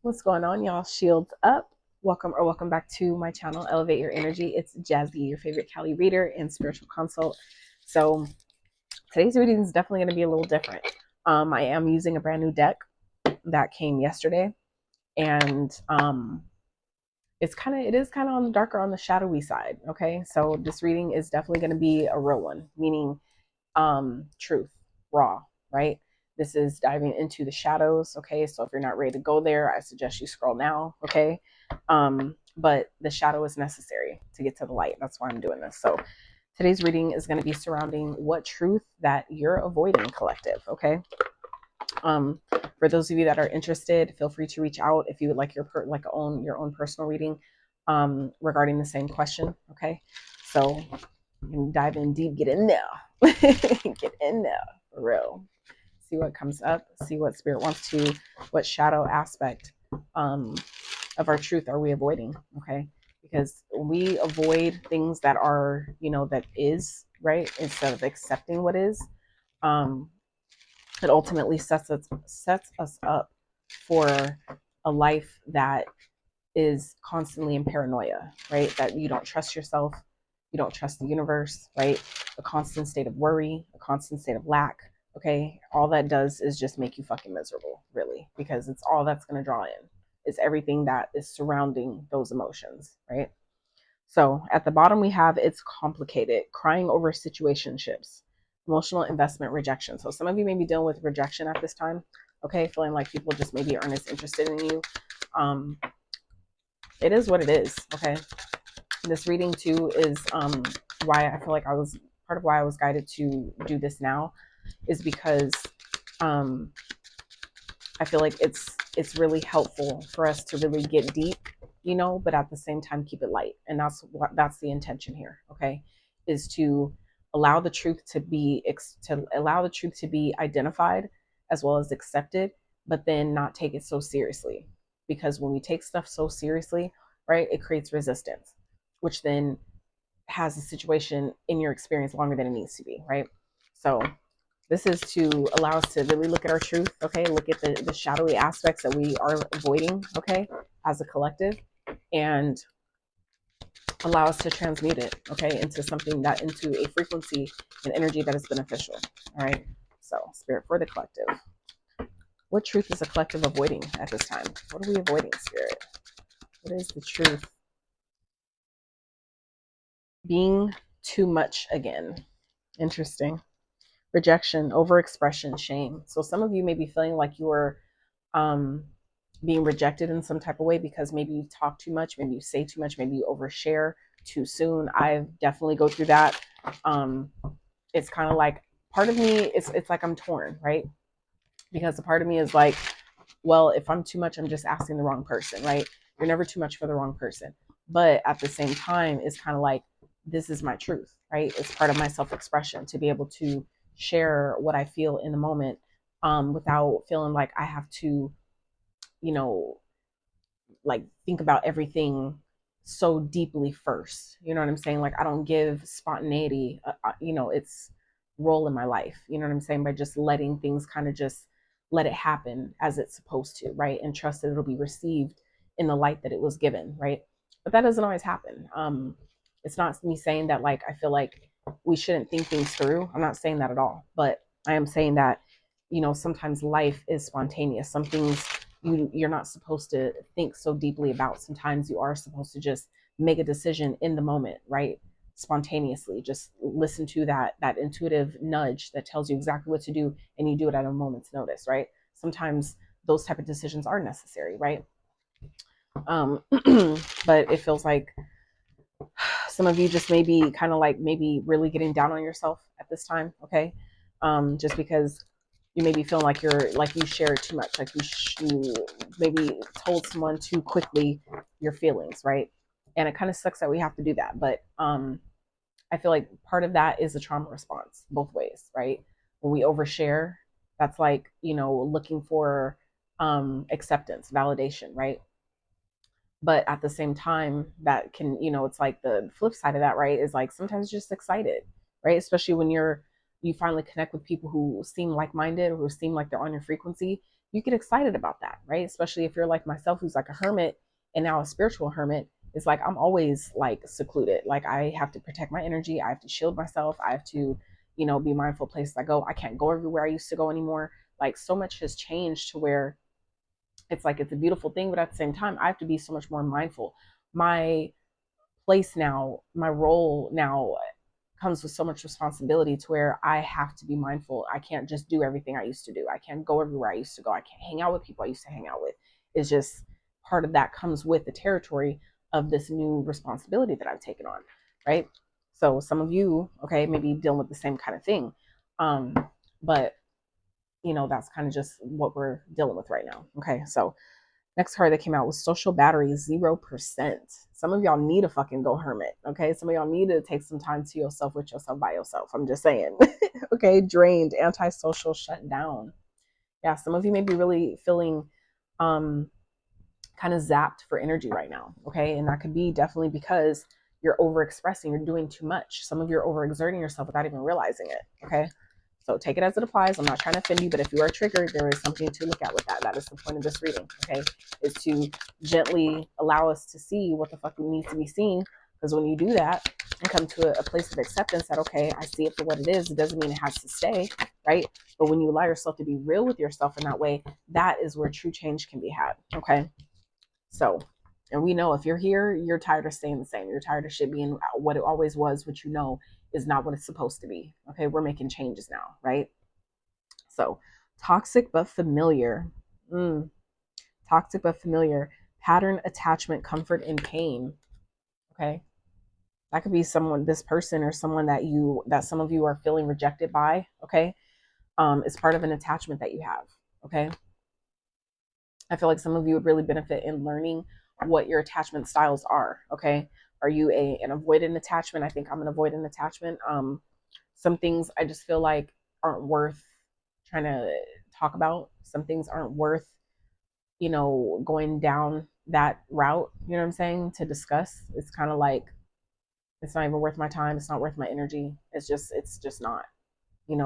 What's going on, y'all? Shields up. Welcome back to my channel, Elevate Your Energy. It's Jazi, your favorite Cali reader and spiritual consult. So today's reading is definitely going to be a little different. I am using a brand new deck that came yesterday, and it is kind of on the darker, on the shadowy side. Okay, so this reading is definitely going to be a real one, meaning truth, raw, right? This is diving into the shadows. Okay, so if you're not ready to go there, I suggest you scroll now. Okay, but the shadow is necessary to get to the light. That's why I'm doing this. So today's reading is going to be surrounding what truth that you're avoiding, collective. Okay, for those of you that are interested, feel free to reach out if you would like your own personal reading regarding the same question. Okay, so you can dive in deep, get in there. Get in there for real. See what comes up, see what spirit wants to, what shadow aspect of our truth are we avoiding. Okay, because we avoid things that are, that is right, instead of accepting what is. It ultimately sets us up for a life that is constantly in paranoia, right? That you don't trust yourself, you don't trust the universe, right? A constant state of worry, a constant state of lack. Okay, all that does is just make you fucking miserable, really, because it's all that's going to draw in is everything that is surrounding those emotions, right? So at the bottom we have it's complicated, crying over situationships, emotional investment, rejection. So some of you may be dealing with rejection at this time. Okay, feeling like people just maybe aren't as interested in you. It is what it is. Okay, this reading too is why I feel like part of why I was guided to do this now is because I feel like it's really helpful for us to really get deep, but at the same time keep it light. And that's the intention here. Okay, is to allow the truth to be identified as well as accepted, but then not take it so seriously. Because when we take stuff so seriously, right, it creates resistance, which then has a situation in your experience longer than it needs to be, right? So this is to allow us to really look at our truth, okay? Look at the shadowy aspects that we are avoiding, okay, as a collective, and allow us to transmute it, okay, into a frequency and energy that is beneficial, all right? So, spirit for the collective. What truth is a collective avoiding at this time? What are we avoiding, spirit? What is the truth? Being too much again. Interesting. Rejection, overexpression, shame. So some of you may be feeling like you're being rejected in some type of way because maybe you talk too much, maybe you say too much, maybe you overshare too soon. I definitely go through that. It's kind of like part of me, it's like I'm torn, right? Because a part of me is like, well, if I'm too much, I'm just asking the wrong person, right? You're never too much for the wrong person. But at the same time, it's kind of like, this is my truth, right? It's part of my self-expression to be able to share what I feel in the moment without feeling like I have to, like think about everything so deeply first. You know what I'm saying? Like I don't give spontaneity, its role in my life. You know what I'm saying? By just letting things kind of just let it happen as it's supposed to, right? And trust that it'll be received in the light that it was given, right? But that doesn't always happen. It's not me saying that like I feel like we shouldn't think things through. I'm not saying that at all. But I am saying that, sometimes life is spontaneous. Some things you're not supposed to think so deeply about. Sometimes you are supposed to just make a decision in the moment, right? Spontaneously, just listen to that intuitive nudge that tells you exactly what to do, and you do it at a moment's notice, right? Sometimes those type of decisions are necessary, right? But it feels like some of you just maybe kind of like maybe really getting down on yourself at this time, okay? Just because you maybe feel like you shared too much, like you maybe told someone too quickly your feelings, right? And it kind of sucks that we have to do that, but I feel like part of that is a trauma response, both ways, right? When we overshare, that's like, looking for acceptance, validation, right? But at the same time, that can, it's like the flip side of that, right? Is like sometimes just excited, right? Especially when you're, you finally connect with people who seem like-minded or who seem like they're on your frequency, you get excited about that, right? Especially if you're like myself, who's like a hermit and now a spiritual hermit. It's like I'm always like secluded. Like I have to protect my energy. I have to shield myself. I have to, be mindful of places I go. I can't go everywhere I used to go anymore. Like so much has changed to where it's like it's a beautiful thing, but at the same time, I have to be so much more mindful. My place now, my role now comes with so much responsibility to where I have to be mindful. I can't just do everything I used to do. I can't go everywhere I used to go. I can't hang out with people I used to hang out with. It's just part of that comes with the territory of this new responsibility that I've taken on, right? So some of you, okay, maybe dealing with the same kind of thing. But that's kind of just what we're dealing with right now. Okay, so next card that came out was social battery 0%. Some of y'all need to fucking go hermit. Okay. Some of y'all need to take some time to yourself, with yourself, by yourself. I'm just saying. Okay. Drained, antisocial, shut down. Yeah. Some of you may be really feeling kind of zapped for energy right now. Okay. And that could be definitely because you're overexpressing, you're doing too much. Some of you are overexerting yourself without even realizing it. Okay. So take it as it applies. I'm not trying to offend you, but if you are triggered, there is something to look at with that. That is the point of this reading, okay? Is to gently allow us to see what the fuck needs to be seen. Because when you do that and come to a place of acceptance that, okay, I see it for what it is, it doesn't mean it has to stay, right? But when you allow yourself to be real with yourself in that way, that is where true change can be had, okay? So, and we know if you're here, you're tired of staying the same. You're tired of shit being what it always was, which is not what it's supposed to be. Okay, we're making changes now, right? So, toxic but familiar. Toxic but familiar. Pattern, attachment, comfort, and pain. Okay, that could be this person, or someone that some of you are feeling rejected by. Okay, it's part of an attachment that you have. Okay, I feel like some of you would really benefit in learning what your attachment styles are. Okay, are you an avoidant attachment? I think I'm an avoidant attachment. Some things I just feel like aren't worth trying to talk about. Some things aren't worth, going down that route, you know what I'm saying, to discuss. It's kind of like, it's not even worth my time. It's not worth my energy. It's just not.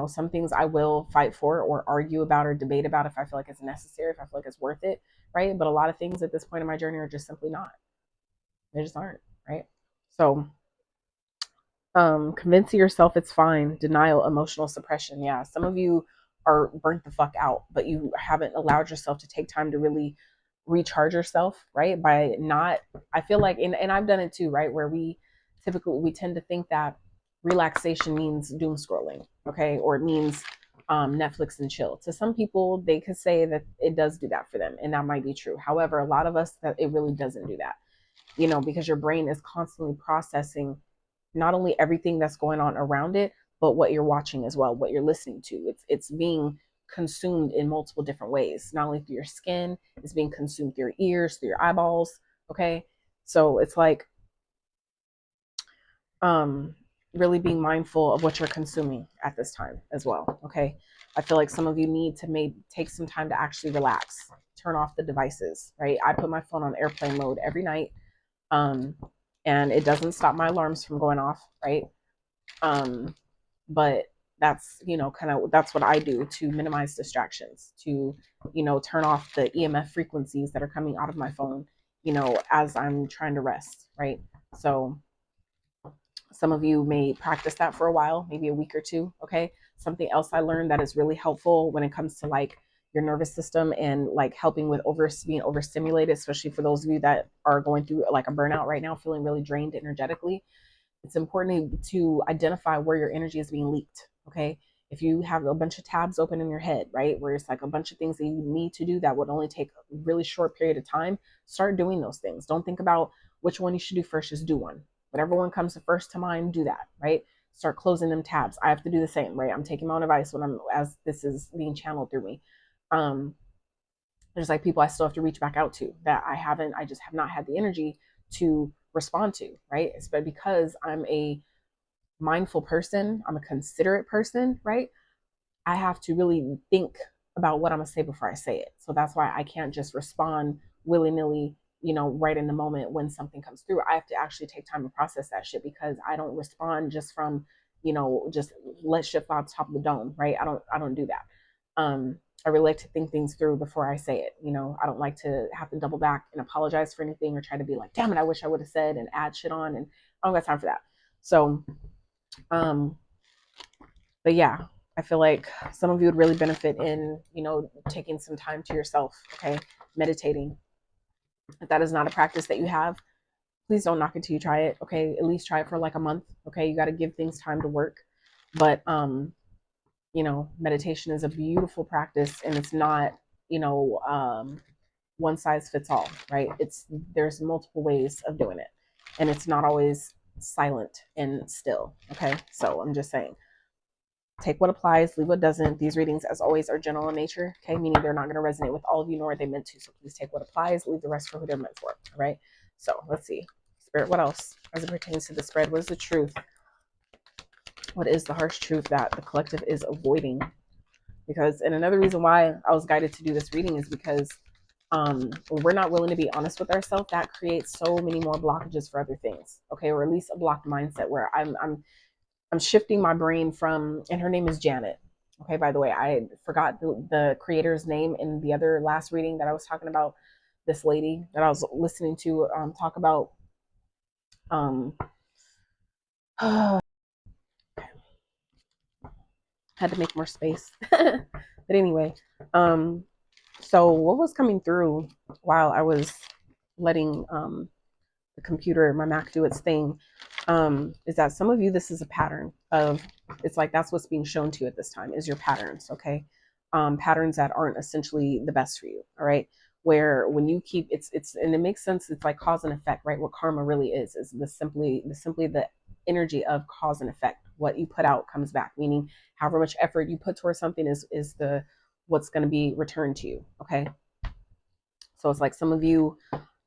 Some things I will fight for or argue about or debate about if I feel like it's necessary, if I feel like it's worth it, right? But a lot of things at this point in my journey are just simply not. They just aren't, right? So convincing yourself it's fine, denial, emotional suppression. Yeah, some of you are burnt the fuck out, but you haven't allowed yourself to take time to really recharge yourself, right? By not, I feel like, and I've done it too, right? Where we tend to think that relaxation means doom scrolling, okay? Or it means Netflix and chill. To some people, they could say that it does do that for them, and that might be true. However, a lot of us, that it really doesn't do that, because your brain is constantly processing not only everything that's going on around it, but what you're watching as well, what you're listening to. It's being consumed in multiple different ways. Not only through your skin, it's being consumed through your ears, through your eyeballs. Okay. So it's like really being mindful of what you're consuming at this time as well. Okay. I feel like some of you need to maybe take some time to actually relax, turn off the devices, right? I put my phone on airplane mode every night. And it doesn't stop my alarms from going off, right? But that's, that's what I do to minimize distractions, to, turn off the EMF frequencies that are coming out of my phone, as I'm trying to rest, right? So some of you may practice that for a while, maybe a week or two, okay? Something else I learned that is really helpful when it comes to like your nervous system and like helping with being overstimulated, especially for those of you that are going through like a burnout right now, feeling really drained energetically. It's important to identify where your energy is being leaked. Okay. If you have a bunch of tabs open in your head, right, where it's like a bunch of things that you need to do that would only take a really short period of time, start doing those things. Don't think about which one you should do first, just do one. Whatever one comes to first to mind, do that, right? Start closing them tabs. I have to do the same, right? I'm taking my own advice as this is being channeled through me. There's like people I still have to reach back out to that I just have not had the energy to respond to, right? It's because I'm a mindful person, I'm a considerate person, right? I have to really think about what I'm gonna say before I say it. So that's why I can't just respond willy-nilly, right in the moment when something comes through. I have to actually take time to process that shit, because I don't respond just from you know, just let shit fly on top of the dome, right? I don't do that. I really like to think things through before I say it. You know, I don't like to have to double back and apologize for anything or try to be like, damn it, I wish I would have said and add shit on. And I don't got time for that. So, but yeah, I feel like some of you would really benefit in, you know, taking some time to yourself, okay? Meditating. If that is not a practice that you have, please don't knock it till you try it, okay? At least try it for like a month, okay? You got to give things time to work. But, you know, meditation is a beautiful practice, and it's not, you know, one size fits all, right? There's multiple ways of doing it, and it's not always silent and still, okay? So I'm just saying, take what applies, leave what doesn't. These readings, as always, are general in nature, okay? Meaning they're not going to resonate with all of you, nor are they meant to. So please take what applies, leave the rest for who they're meant for, all right? So let's see. Spirit, what else as it pertains to the spread? What is the truth? What is the harsh truth that the collective is avoiding? Because, and another reason why I was guided to do this reading is because when we're not willing to be honest with ourselves, that creates so many more blockages for other things, okay? Or at least a blocked mindset where I'm shifting my brain from, and her name is Janet. Okay, by the way, I forgot the creator's name in the other last reading that I was talking about, this lady that I was listening to talk about. Had to make more space. But anyway, so what was coming through while I was letting the computer, my Mac, do its thing, is that some of you, this is a pattern of, it's like that's what's being shown to you at this time is your patterns, okay? Patterns that aren't essentially the best for you, all right? Where when you keep, it's and it makes sense, it's like cause and effect, right? What karma really is simply the energy of cause and effect. What you put out comes back, meaning however much effort you put towards something is the what's going to be returned to you, okay? So it's like some of you,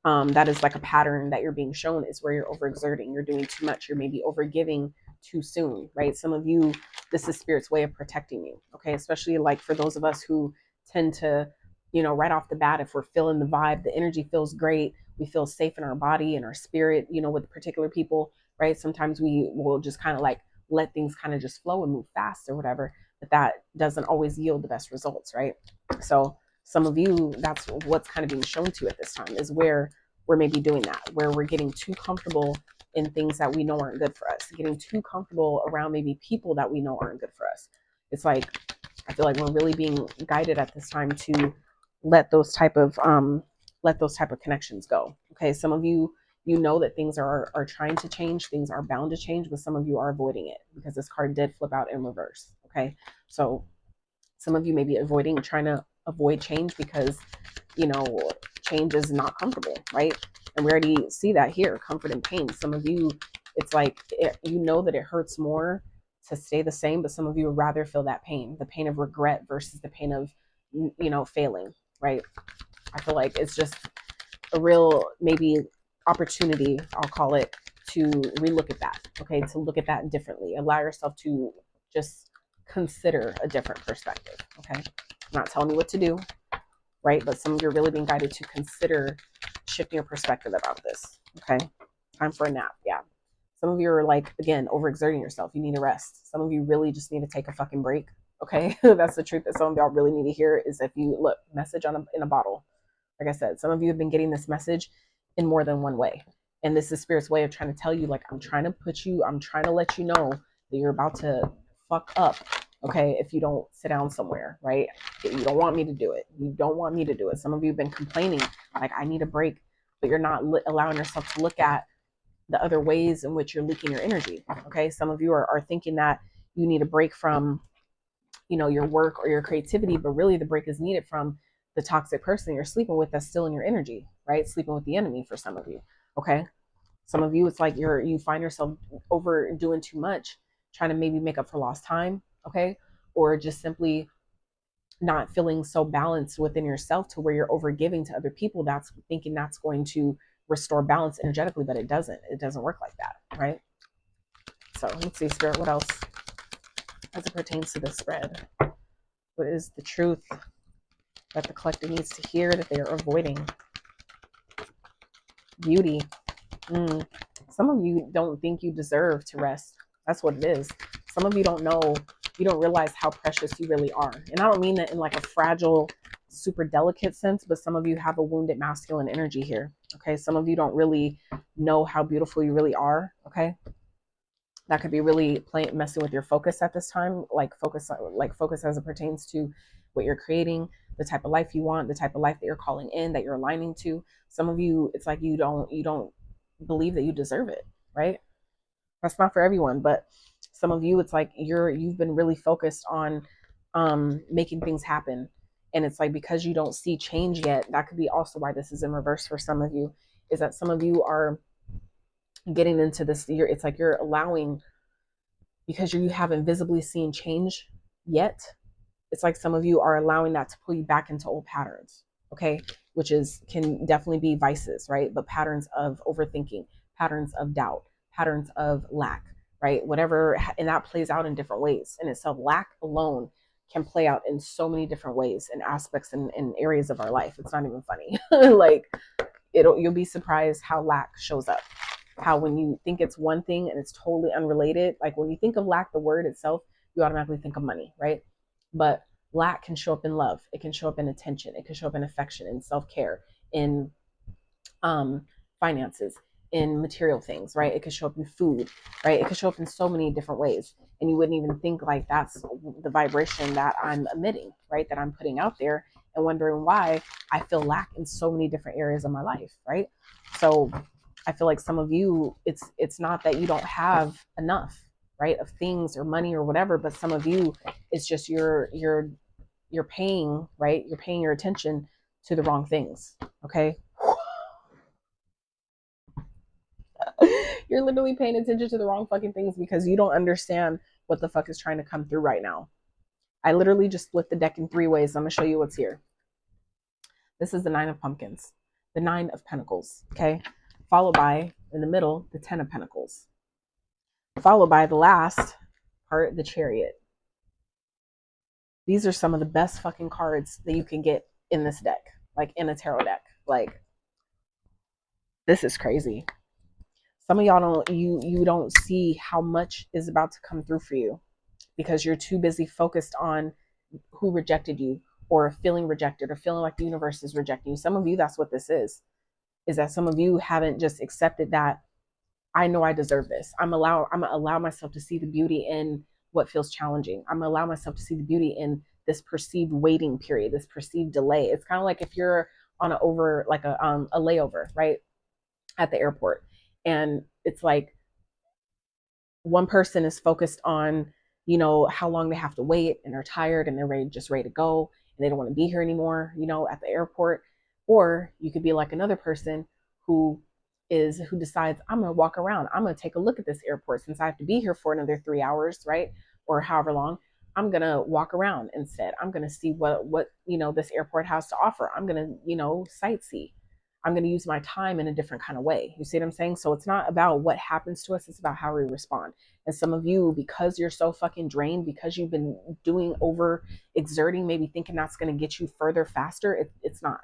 that is like a pattern that you're being shown is where you're overexerting, you're doing too much, you're maybe overgiving too soon, right? Some of you, this is spirit's way of protecting you, okay? Especially like for those of us who tend to, you know, right off the bat, if we're feeling the vibe, the energy feels great, we feel safe in our body and our spirit, you know, with particular people, right? Sometimes we will just kind of like let things kind of just flow and move fast or whatever, but that doesn't always yield the best results, right? So some of you, that's what's kind of being shown to you at this time is where we're maybe doing that, where we're getting too comfortable in things that we know aren't good for us, getting too comfortable around maybe people that we know aren't good for us. It's like, I feel like we're really being guided at this time to let those type of connections go. Okay. Some of you, you know that things are trying to change, things are bound to change, but some of you are avoiding it because this card did flip out in reverse. Okay. So some of you may be trying to avoid change because, you know, change is not comfortable, right? And we already see that here, comfort and pain. Some of you, it's like, you know that it hurts more to stay the same, but some of you would rather feel that pain, the pain of regret versus the pain of, you know, failing, right? I feel like it's just a real maybe opportunity, I'll call it, to relook at that, okay? To look at that differently. Allow yourself to just consider a different perspective, okay? I'm not telling you what to do, right? But some of you are really being guided to consider shifting your perspective about this, okay? Time for a nap, yeah. Some of you are like, again, overexerting yourself. You need a rest. Some of you really just need to take a fucking break, okay? That's the truth that some of y'all really need to hear is if you, look, message in a bottle. Like I said, some of you have been getting this message in more than one way. And this is spirit's way of trying to tell you, like, I'm trying to let you know that you're about to fuck up, okay, if you don't sit down somewhere, right? You don't want me to do it. You don't want me to do it. Some of you have been complaining, like, I need a break, but you're not allowing yourself to look at the other ways in which you're leaking your energy, okay? Some of you are thinking that you need a break from, you know, your work or your creativity, but really the break is needed from the toxic person you're sleeping with that's still in your energy, right? Sleeping with the enemy for some of you, okay? Some of you, it's like you find yourself overdoing too much, trying to maybe make up for lost time, okay? Or just simply not feeling so balanced within yourself to where you're overgiving to other people, that's thinking that's going to restore balance energetically, but it doesn't work like that, right? So let's see, spirit, what else as it pertains to this spread? What is the truth that the collective needs to hear that they are avoiding? Beauty. Some of you don't think you deserve to rest. That's what it is. Some of you don't know, you don't realize how precious you really are. And I don't mean that in like a fragile, super delicate sense, but some of you have a wounded masculine energy here. Okay. Some of you don't really know how beautiful you really are. Okay. That could be really messing with your focus at this time, like focus as it pertains to what you're creating, the type of life you want, the type of life that you're calling in, that you're aligning to. Some of you, it's like you don't believe that you deserve it, right? That's not for everyone, but some of you, it's like you've been really focused on making things happen, and it's like because you don't see change yet. That could be also why this is in reverse for some of you, is that some of you are getting into this year. It's like you're allowing, because you haven't visibly seen change yet. It's like some of you are allowing that to pull you back into old patterns, okay? Which can definitely be vices, right? But patterns of overthinking, patterns of doubt, patterns of lack, right? Whatever, and that plays out in different ways. And itself, lack alone can play out in so many different ways and aspects and areas of our life. It's not even funny. Like you'll be surprised how lack shows up. How when you think it's one thing and it's totally unrelated, like when you think of lack, the word itself, you automatically think of money, right? But lack can show up in love. It can show up in attention. It can show up in affection, in self-care, in finances, in material things, right? It could show up in food, right? It could show up in so many different ways. And you wouldn't even think like that's the vibration that I'm emitting, right? That I'm putting out there, and wondering why I feel lack in so many different areas of my life, right? So I feel like some of you, it's not that you don't have enough, right, of things or money or whatever, but some of you, it's just you're paying, right? You're paying your attention to the wrong things, okay? You're literally paying attention to the wrong fucking things because you don't understand what the fuck is trying to come through right now. I literally just split the deck in 3 ways. I'm gonna show you what's here. This is the 9 of pumpkins, the 9 of pentacles, okay? Followed by, in the middle, the 10 of pentacles. Followed by the last part, the chariot. These are some of the best fucking cards that you can get in this deck, like in a tarot deck. Like, this is crazy. Some of y'all you don't see how much is about to come through for you because you're too busy focused on who rejected you, or feeling rejected, or feeling like the universe is rejecting you. Some of you, that's what this is that some of you haven't just accepted that I know I deserve this. I'm gonna allow myself to see the beauty in what feels challenging. I'm gonna allow myself to see the beauty in this perceived waiting period, this perceived delay. It's kind of like if you're on a layover, right, at the airport, and it's like one person is focused on, how long they have to wait, and they're tired and they're ready to go, and they don't want to be here anymore, at the airport. Or you could be like another person who decides, I'm going to walk around. I'm going to take a look at this airport since I have to be here for another 3 hours, right? Or however long. I'm going to walk around instead. I'm going to see what this airport has to offer. I'm going to, sightsee. I'm going to use my time in a different kind of way. You see what I'm saying? So it's not about what happens to us. It's about how we respond. And some of you, because you're so fucking drained, because you've been doing over exerting, maybe thinking that's going to get you further faster, it's not.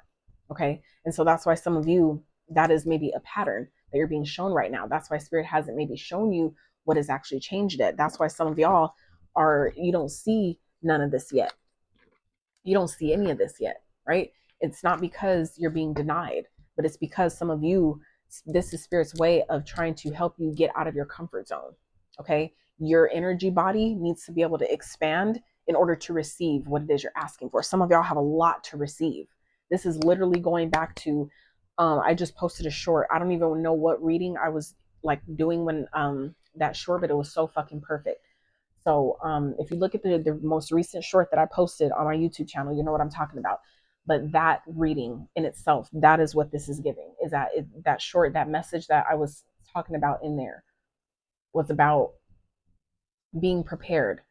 Okay. And so that's why some of you, that is maybe a pattern that you're being shown right now. That's why spirit hasn't maybe shown you what has actually changed it. That's why some of y'all you don't see none of this yet. You don't see any of this yet, right? It's not because you're being denied, but it's because some of you, this is spirit's way of trying to help you get out of your comfort zone. Okay. Your energy body needs to be able to expand in order to receive what it is you're asking for. Some of y'all have a lot to receive. This is literally going back to, I just posted a short. I don't even know what reading I was like doing when that short, but it was so fucking perfect. So if you look at the most recent short that I posted on my YouTube channel, you know what I'm talking about. But that reading in itself, that is what this is giving, is that short, that message that I was talking about in there was about being prepared.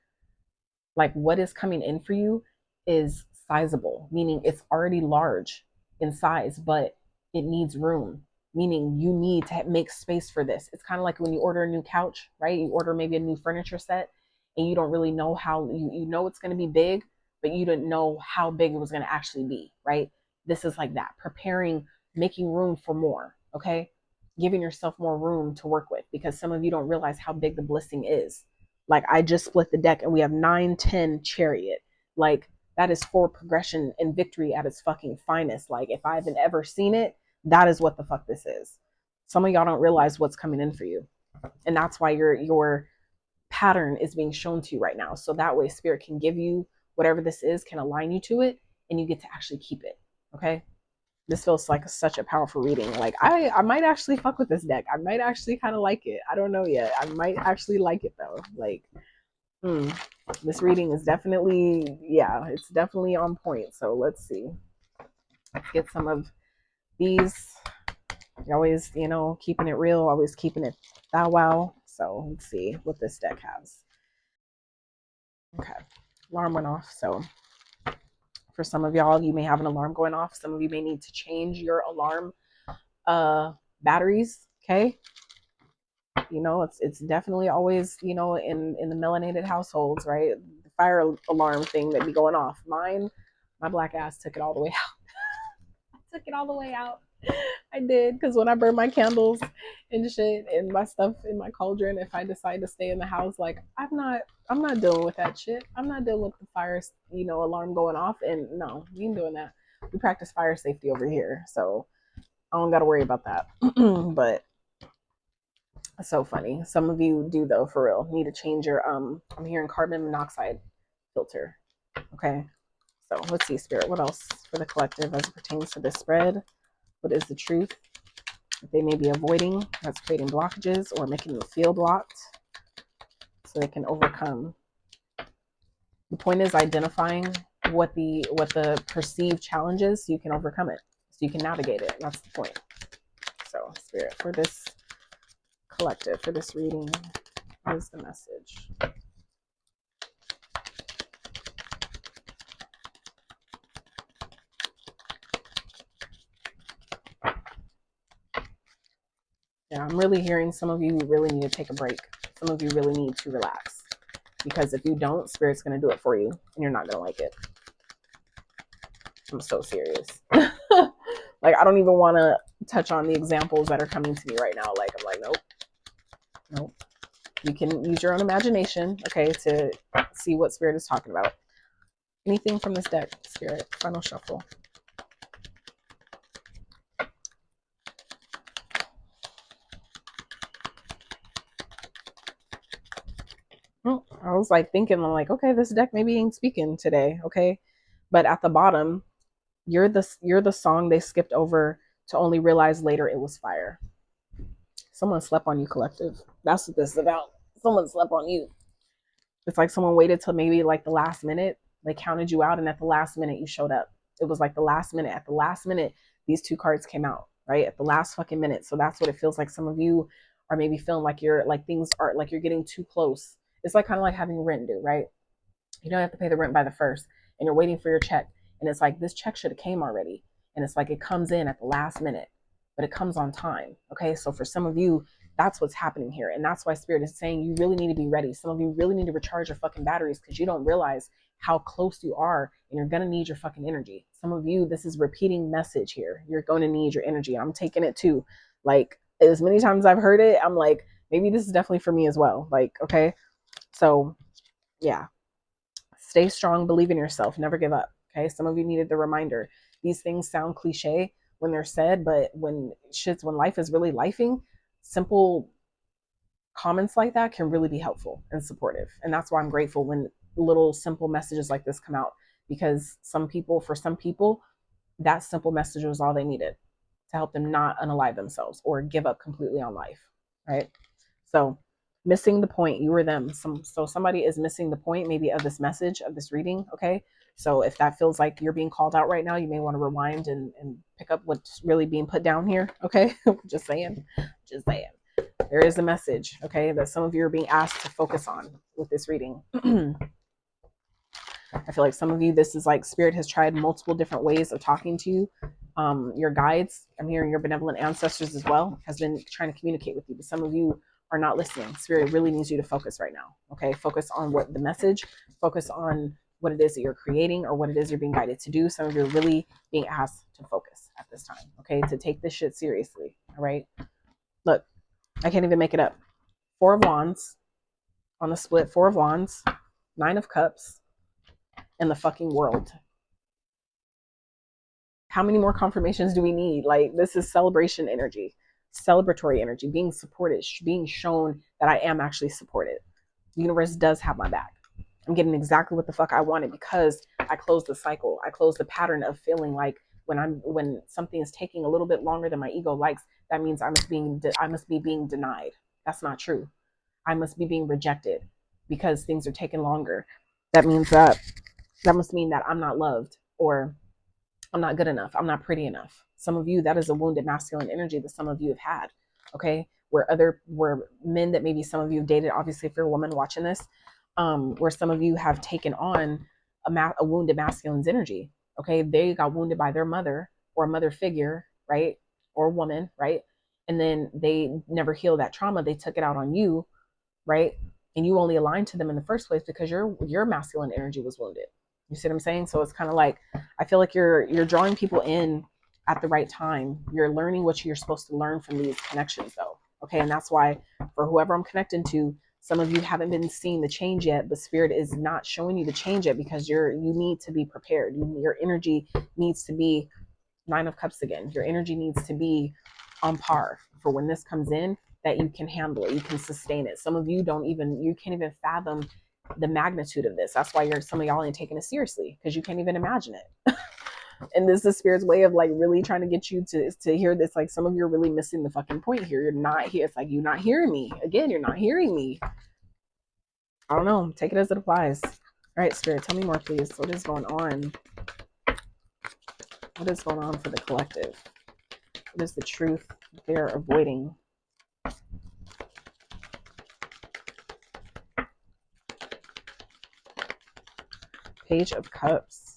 Like what is coming in for you is sizable, meaning it's already large in size, but it needs room, meaning you need to make space for this. It's kind of like when you order a new couch, right? You order maybe a new furniture set and you don't really know how, you know it's going to be big, but you didn't know how big it was going to actually be, right? This is like that, preparing, making room for more, okay? Giving yourself more room to work with, because some of you don't realize how big the blessing is. Like I just split the deck and we have 9-10 chariot. Like that is for progression and victory at its fucking finest. Like if I haven't ever seen it, that is what the fuck this is. Some of y'all don't realize what's coming in for you. And that's why your pattern is being shown to you right now. So that way spirit can give you whatever this is, can align you to it, and you get to actually keep it. Okay. This feels like such a powerful reading. Like I might actually fuck with this deck. I might actually kind of like it. I don't know yet. I might actually like it though. Like, this reading is definitely, yeah, it's definitely on point. So let's see. Let's get some of these. Always, you know, keeping it real, always keeping it bow wow. So let's see what this deck has. Okay, alarm went off. So for some of y'all, you may have an alarm going off. Some of you may need to change your alarm batteries. Okay, you know, it's definitely always, you know, in the melanated households, right? The fire alarm thing that be going off. My black ass took it all the way out. I took it all the way out. I did, because when I burn my candles and shit and my stuff in my cauldron, if I decide to stay in the house, like I'm not dealing with that shit. I'm not dealing with the fire, you know, alarm going off. And no, we ain't doing that. We practice fire safety over here, so I don't got to worry about that. But it's so funny. Some of you do though, for real. Need to change your I'm hearing carbon monoxide filter. Okay, so let's see, spirit. What else for the collective as it pertains to this spread? What is the truth that they may be avoiding that's creating blockages or making them feel blocked so they can overcome? The point is identifying what the perceived challenge is so you can overcome it, so you can navigate it. That's the point. So spirit, for this collective, for this reading, what is the message? Yeah, I'm really hearing some of you really need to take a break. Some of you really need to relax. Because if you don't, spirit's going to do it for you. And you're not going to like it. I'm so serious. Like, I don't even want to touch on the examples that are coming to me right now. Like, I'm like, nope. You can use your own imagination, okay, to see what spirit is talking about. Anything from this deck, spirit, final shuffle. I was like thinking, I'm like, okay, this deck maybe ain't speaking today, okay? But at the bottom, you're the song they skipped over to only realize later it was fire. Someone slept on you, collective. That's what this is about. Someone slept on you. It's like someone waited till maybe like the last minute. They counted you out, and at the last minute you showed up. It was like the last minute. At the last minute, these two cards came out, right? At the last fucking minute. So that's what it feels like. Some of you are maybe feeling like you're like things are like you're getting too close. It's like kind of like having rent due, right? You don't have to pay the rent by the first, and you're waiting for your check, and it's like this check should have came already, and it's like it comes in at the last minute, but it comes on time. Okay, so for some of you, that's what's happening here, and that's why spirit is saying you really need to be ready. Some of you really need to recharge your fucking batteries because you don't realize how close you are, and you're gonna need your fucking energy. Some of you, this is repeating message here. You're going to need your energy. I'm taking it too. Like as many times I've heard it, I'm like, maybe this is definitely for me as well. Like, okay, so yeah. Stay strong, believe in yourself, never give up. Okay. Some of you needed the reminder. These things sound cliche when they're said, but when life is really lifing, simple comments like that can really be helpful and supportive. And that's why I'm grateful when little simple messages like this come out, because for some people, that simple message was all they needed to help them not unalive themselves or give up completely on life. Right. So missing the point, you were them. So somebody is missing the point maybe of this message, of this reading. Okay. So if that feels like you're being called out right now, you may want to rewind and pick up what's really being put down here. Okay. Just saying. There is a message, okay, that some of you are being asked to focus on with this reading. I feel like some of you, this is like spirit has tried multiple different ways of talking to you. Your guides, I'm hearing your benevolent ancestors as well, has been trying to communicate with you, but some of you are not listening. Spirit really needs you to focus right now. Okay. Focus on what the message, focus on what it is that you're creating or what it is you're being guided to do. Some of you are really being asked to focus at this time. Okay. To take this shit seriously. All right. Look, I can't even make it up. 4 of Wands, on the split, 4 of Wands, 9 of Cups, and the fucking World. How many more confirmations do we need? Like, this is celebration energy, celebratory energy, being supported, being shown that I am actually supported. The universe does have my back. I'm getting exactly what the fuck I wanted because I closed the cycle. I closed the pattern of feeling like when something is taking a little bit longer than my ego likes, that means I must be being denied. That's not true. I must be being rejected because things are taking longer. That must mean that I'm not loved, or I'm not good enough. I'm not pretty enough. Some of you, that is a wounded masculine energy that some of you have had. Okay. Where men that maybe some of you have dated, obviously if you're a woman watching this, where some of you have taken on a wounded masculine's energy. Okay. They got wounded by their mother or a mother figure, right? Or a woman, right? And then they never healed that trauma. They took it out on you, right? And you only aligned to them in the first place because your masculine energy was wounded. You see what I'm saying? So it's kind of like, I feel like you're drawing people in at the right time. You're learning what you're supposed to learn from these connections though. Okay. And that's why for whoever I'm connecting to, some of you haven't been seeing the change yet, but spirit is not showing you the change yet because you need to be prepared. Your energy needs to be 9 of Cups again. Your energy needs to be on par for when this comes in, that you can handle it. You can sustain it. Some of you you can't even fathom the magnitude of this. That's why some of y'all ain't taking it seriously, because you can't even imagine it. And this is spirit's way of like really trying to get you to hear this. Like, some of you are really missing the fucking point here. You're not here. It's like, you're not hearing me. Again, you're not hearing me. I don't know. Take it as it applies. All right, spirit, tell me more, please. What is going on? What is going on for the collective? What is the truth they're avoiding? Page of Cups.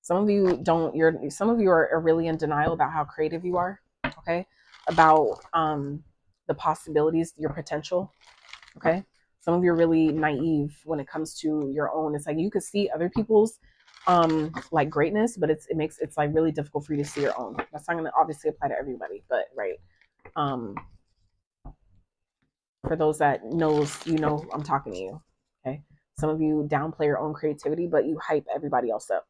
Some of you are really in denial about how creative you are, okay? About the possibilities, your potential, okay? Some of you are really naive when it comes to your own. It's like you could see other people's like greatness, but it's like really difficult for you to see your own. That's not going to obviously apply to everybody, but right. For those that knows, I'm talking to you, okay? Some of you downplay your own creativity, but you hype everybody else up.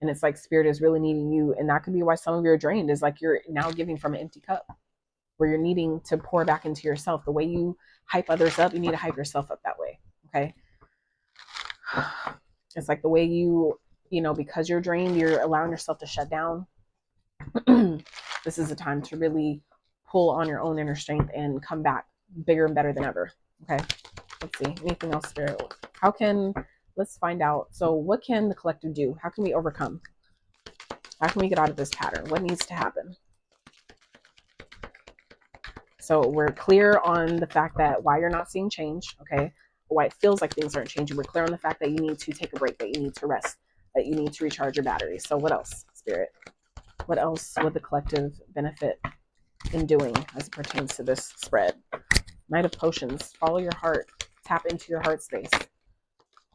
And it's like spirit is really needing you. And that could be why some of you are drained, is like you're now giving from an empty cup, where you're needing to pour back into yourself. The way you hype others up, you need to hype yourself up that way. Okay. It's like the way because you're drained, you're allowing yourself to shut down. This is a time to really pull on your own inner strength and come back bigger and better than ever. Okay. Let's see. Anything else, spirit? Let's find out. So what can the collective do? How can we overcome? How can we get out of this pattern? What needs to happen? So we're clear on the fact that why you're not seeing change, okay? Why it feels like things aren't changing. We're clear on the fact that you need to take a break, that you need to rest, that you need to recharge your batteries. So what else, spirit? What else would the collective benefit in doing as it pertains to this spread? Knight of Potions. Follow your heart. Tap into your heart space.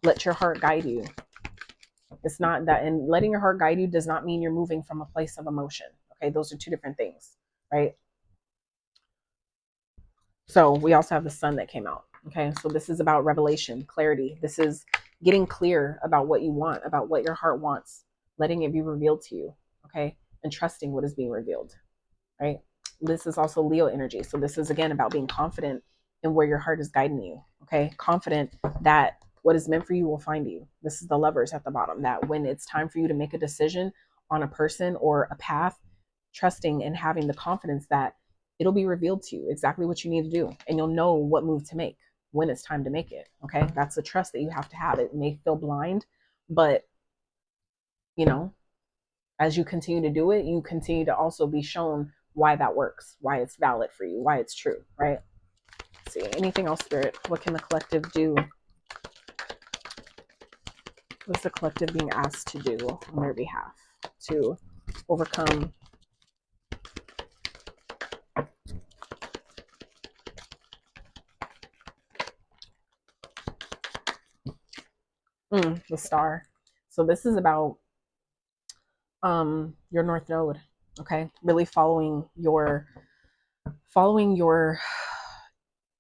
Let your heart guide you. It's not that, and letting your heart guide you does not mean you're moving from a place of emotion. Okay, those are two different things, right? So we also have the sun that came out. Okay, so this is about revelation, clarity. This is getting clear about what you want, about what your heart wants, letting it be revealed to you. Okay, and trusting what is being revealed, right? This is also Leo energy. So this is again about being confident in where your heart is guiding you. Okay, confident that what is meant for you will find you. This is the Lovers at the bottom, that when it's time for you to make a decision on a person or a path, trusting and having the confidence that it'll be revealed to you exactly what you need to do, and you'll know what move to make when it's time to make it. Okay, that's the trust that you have to have. It may feel blind, but as you continue to do it, you continue to also be shown why that works, why it's valid for you, why it's true, right? Let's see, anything else, spirit? What can the collective do? What's the collective being asked to do on their behalf to overcome the Star? So this is about your North Node, okay? Really following your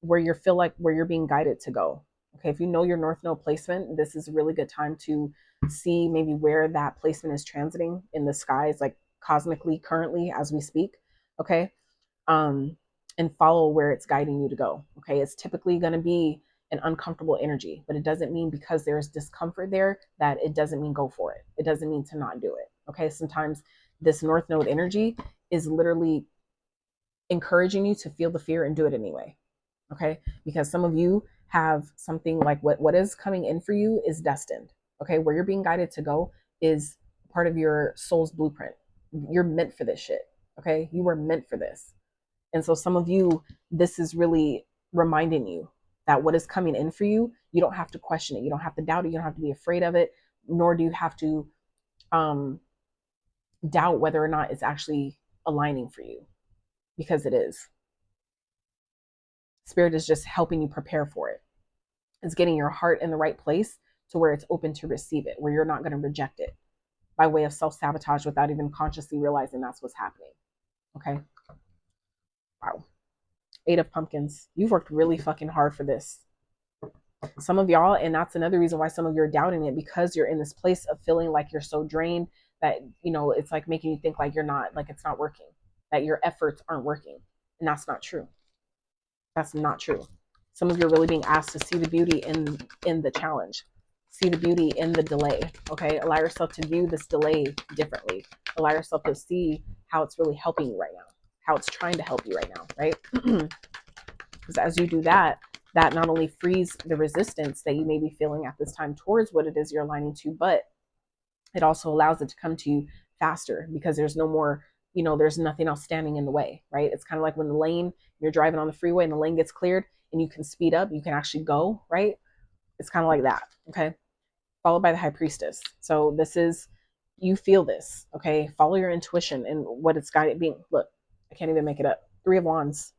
where you feel like where you're being guided to go. Okay, if you know your north node placement, this is a really good time to see maybe where that placement is transiting in the skies, like cosmically currently as we speak. Okay, um, and follow where it's guiding you to go. Okay, it's typically going to be an uncomfortable energy, but it doesn't mean because there's discomfort there that it doesn't mean go for it. It doesn't mean to not do it. Okay, sometimes this north node energy is literally encouraging you to feel the fear and do it anyway. Okay, because some of you have something like what is coming in for you is destined. Okay, where you're being guided to go is part of your soul's blueprint. You're meant for this shit. Okay, you were meant for this. And so some of you, this is really reminding you that what is coming in for you, you don't have to question it. You don't have to doubt it. You don't have to be afraid of it, nor do you have to doubt whether or not it's actually aligning for you, because it is. Spirit is just helping you prepare for it. It's getting your heart in the right place to where it's open to receive it, where you're not going to reject it by way of self-sabotage without even consciously realizing that's what's happening. Okay. Wow. 8 of Pumpkins. You've worked really fucking hard for this. Some of y'all, and that's another reason why some of you are doubting it, because you're in this place of feeling like you're so drained that, you know, it's like making you think like you're not, like it's not working, that your efforts aren't working. And that's not true. That's not true. Some of you are really being asked to see the beauty in the challenge. See the beauty in the delay. Okay. Allow yourself to view this delay differently. Allow yourself to see how it's really helping you right now, how it's trying to help you right now, right? Because as you do that, that not only frees the resistance that you may be feeling at this time towards what it is you're aligning to, but it also allows it to come to you faster, because there's no more, you know, there's nothing else standing in the way, right? It's kind of like when the lane, you're driving on the freeway and the lane gets cleared and you can speed up, you can actually go, right? It's kind of like that, okay? Followed by the High Priestess. So this is, you feel this, okay? Follow your intuition and what it's guided being. Look, I can't even make it up. 3 of Wands.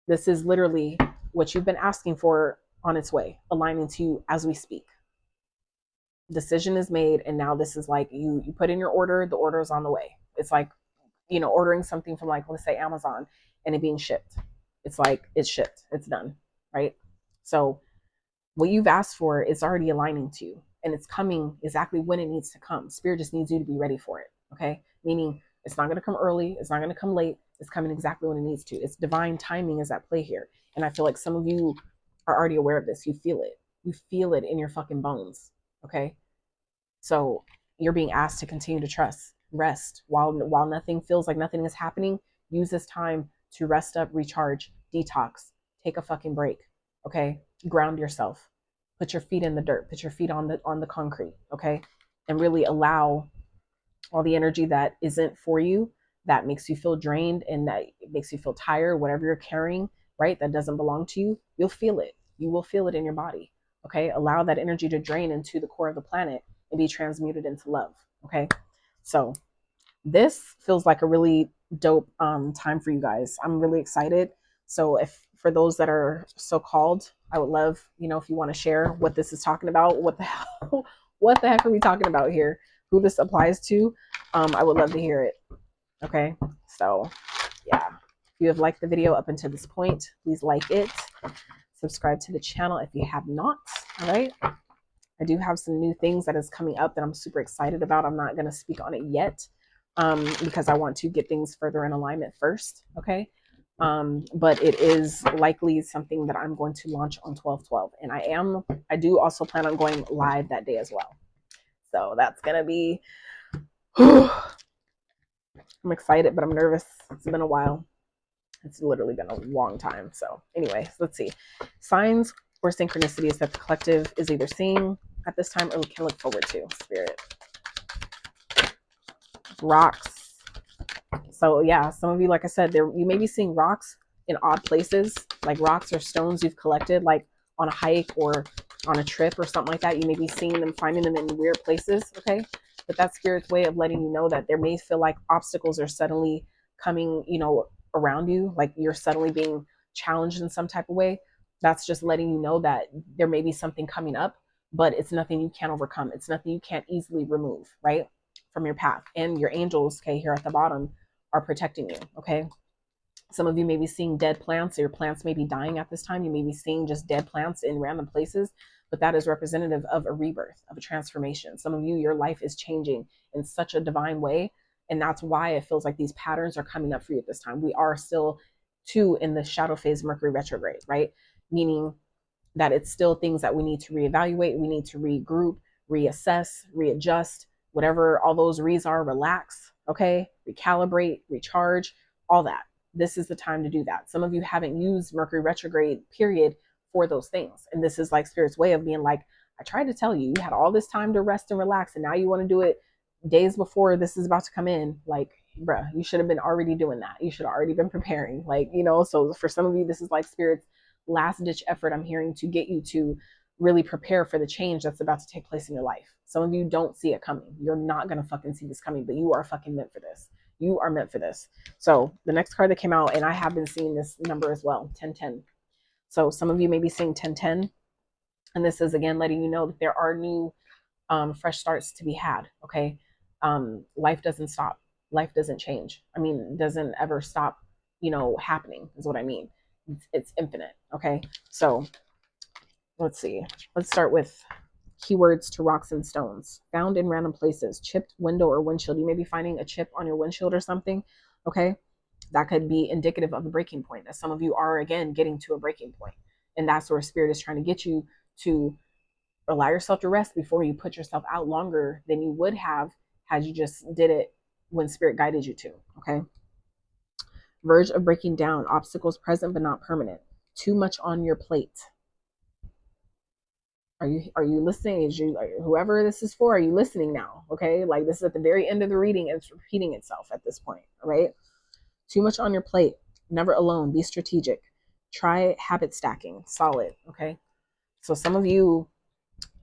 This is literally what you've been asking for on its way, aligning to you as we speak. Decision is made, and now this is like you put in your order, the order is on the way. It's like, you know, ordering something from, like, let's say Amazon, and it being shipped. It's like it's shipped, it's done, right? So what you've asked for is already aligning to you, and it's coming exactly when it needs to come. Spirit just needs you to be ready for it. Okay, meaning it's not going to come early, it's not going to come late, it's coming exactly when it needs to. It's divine timing is at play here, and I feel like some of you are already aware of this. You feel it in your fucking bones. Okay, so you're being asked to continue to trust, rest while nothing feels like nothing is happening. Use this time to rest up, recharge, detox, take a fucking break. Okay, ground yourself, put your feet in the dirt, put your feet on the concrete. Okay, and really allow all the energy that isn't for you, that makes you feel drained and that makes you feel tired, whatever you're carrying, right, that doesn't belong to you, you'll feel it. You will feel it in your body. Okay, allow that energy to drain into the core of the planet and be transmuted into love. Okay, so this feels like a really dope time for you guys. I'm really excited. So if for those that are so called, I would love, you know, if you want to share what this is talking about, what the hell, what the heck are we talking about here, who this applies to, I would love to hear it. Okay, so yeah, if you have liked the video up until this point, please like it, subscribe to the channel if you have not. All right, I do have some new things that is coming up that I'm super excited about. I'm not going to speak on it yet because I want to get things further in alignment first. Okay, but it is likely something that I'm going to launch on 12/12, and I do also plan on going live that day as well. So that's gonna be, I'm excited, but I'm nervous. It's been a while. It's literally been a long time. So anyways, let's see. Signs or synchronicities that the collective is either seeing at this time or we can look forward to. Spirit. Rocks. So yeah, some of you, like I said, you may be seeing rocks in odd places, like rocks or stones you've collected, like on a hike or on a trip or something like that. You may be seeing them, finding them in weird places. Okay, but that's Spirit's way of letting you know that there may feel like obstacles are suddenly coming, you know, around you, like you're suddenly being challenged in some type of way. That's just letting you know that there may be something coming up, but it's nothing you can't overcome. It's nothing you can't easily remove, right, from your path. And your angels, okay, here at the bottom, are protecting you. Okay, Some of you may be seeing dead plants, or your plants may be dying at this time. You may be seeing just dead plants in random places, but that is representative of a rebirth, of a transformation. Some of you, your life is changing in such a divine way. And that's why it feels like these patterns are coming up for you at this time. We are still too in the shadow phase Mercury retrograde, right? Meaning that it's still things that we need to reevaluate. We need to regroup, reassess, readjust, whatever all those re's are, relax, okay? Recalibrate, recharge, all that. This is the time to do that. Some of you haven't used Mercury retrograde period for those things. And this is like Spirit's way of being like, I tried to tell you, you had all this time to rest and relax, and now you want to do it days before this is about to come in. Like, bruh, you should have been already doing that. You should have already been preparing. Like, you know, so for some of you, this is like Spirit's last ditch effort, I'm hearing, to get you to really prepare for the change that's about to take place in your life. Some of you don't see it coming. You're not going to fucking see this coming, but you are fucking meant for this. You are meant for this. So the next card that came out, and I have been seeing this number as well, 1010. So some of you may be seeing 1010. And this is, again, letting you know that there are new fresh starts to be had. Okay. Life doesn't stop. Life doesn't change. I mean, it doesn't ever stop, you know, happening is what I mean. It's infinite. Okay. So let's see. Let's start with keywords to rocks and stones. Found in random places. Chipped window or windshield. You may be finding a chip on your windshield or something. Okay. That could be indicative of a breaking point. That some of you are, again, getting to a breaking point. And that's where Spirit is trying to get you to allow yourself to rest before you put yourself out longer than you would have had you just did it when Spirit guided you to. Okay. Verge of breaking down. Obstacles present but not permanent. Too much on your plate. Are you listening? Is you, whoever this is for, are you listening now? Okay. Like, this is at the very end of the reading. It's repeating itself at this point. All right. Too much on your plate. Never alone. Be strategic. Try habit stacking. Solid. Okay. So some of you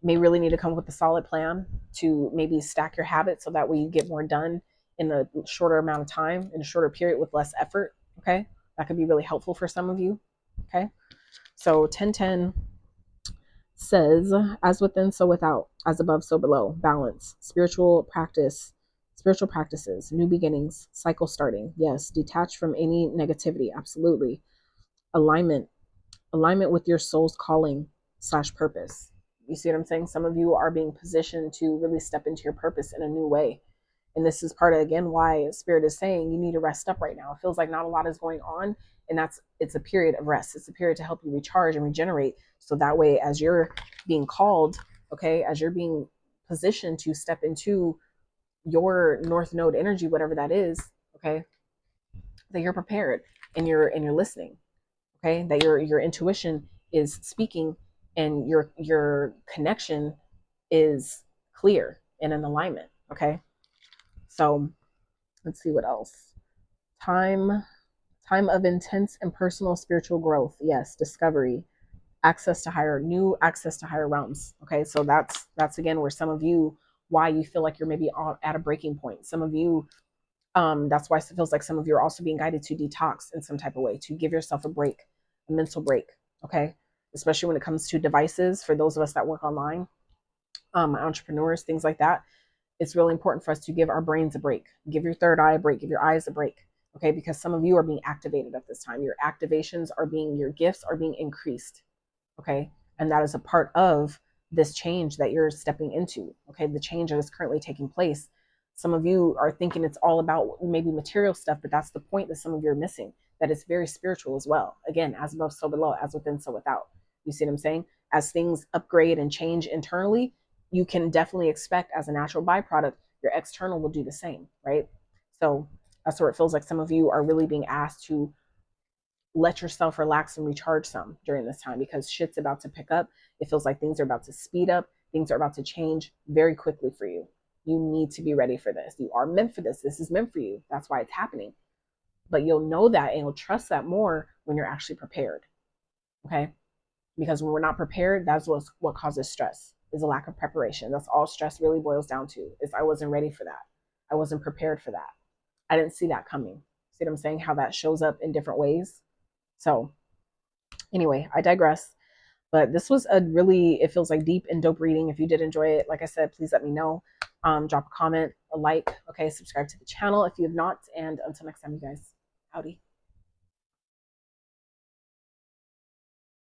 may really need to come up with a solid plan to maybe stack your habits so that way you get more done in a shorter amount of time, in a shorter period with less effort. Okay. That could be really helpful for some of you. Okay. So 1010 says, as within, so without, as above, so below, balance, spiritual practices, new beginnings, cycle starting. Yes. Detach from any negativity. Absolutely. Alignment with your soul's calling / purpose. You see what I'm saying? Some of you are being positioned to really step into your purpose in a new way. And this is part of, again, why Spirit is saying you need to rest up right now. It feels like not a lot is going on. And it's a period of rest. It's a period to help you recharge and regenerate. So that way, as you're being called, okay, as you're being positioned to step into your North Node energy, whatever that is, okay, that you're prepared and you're listening. Okay, that your intuition is speaking and your connection is clear and in alignment. Okay, so let's see what else. Time of intense and personal spiritual growth. Yes, discovery, access to higher realms. Okay, so that's again where some of you, why you feel like you're maybe at a breaking point. Some of you, that's why it feels like some of you are also being guided to detox in some type of way, to give yourself a break, a mental break. Okay, especially when it comes to devices. For those of us that work online, entrepreneurs, things like that, it's really important for us to give our brains a break. Give your third eye a break. Give your eyes a break. Okay, because some of you are being activated at this time. Your activations are being, your gifts are being increased. Okay, and that is a part of this change that you're stepping into. Okay, the change that is currently taking place. Some of you are thinking it's all about maybe material stuff, but that's the point that some of you are missing, that it's very spiritual as well. Again, as above, so below, as within, so without. You see what I'm saying? As things upgrade and change internally, you can definitely expect, as a natural byproduct, your external will do the same, right? So that's where it feels like some of you are really being asked to let yourself relax and recharge some during this time, because shit's about to pick up. It feels like things are about to speed up. Things are about to change very quickly for you. You need to be ready for this. You are meant for this. This is meant for you. That's why it's happening. But you'll know that and you'll trust that more when you're actually prepared. Okay? Because when we're not prepared, that's what causes stress, is a lack of preparation. That's all stress really boils down to, is I wasn't ready for that. I wasn't prepared for that. I didn't see that coming. See what I'm saying? How that shows up in different ways. So anyway, I digress. But this was a really, it feels like, deep and dope reading. If you did enjoy it, like I said, please let me know. Drop a comment, a like, okay, subscribe to the channel if you have not. And until next time, you guys, howdy.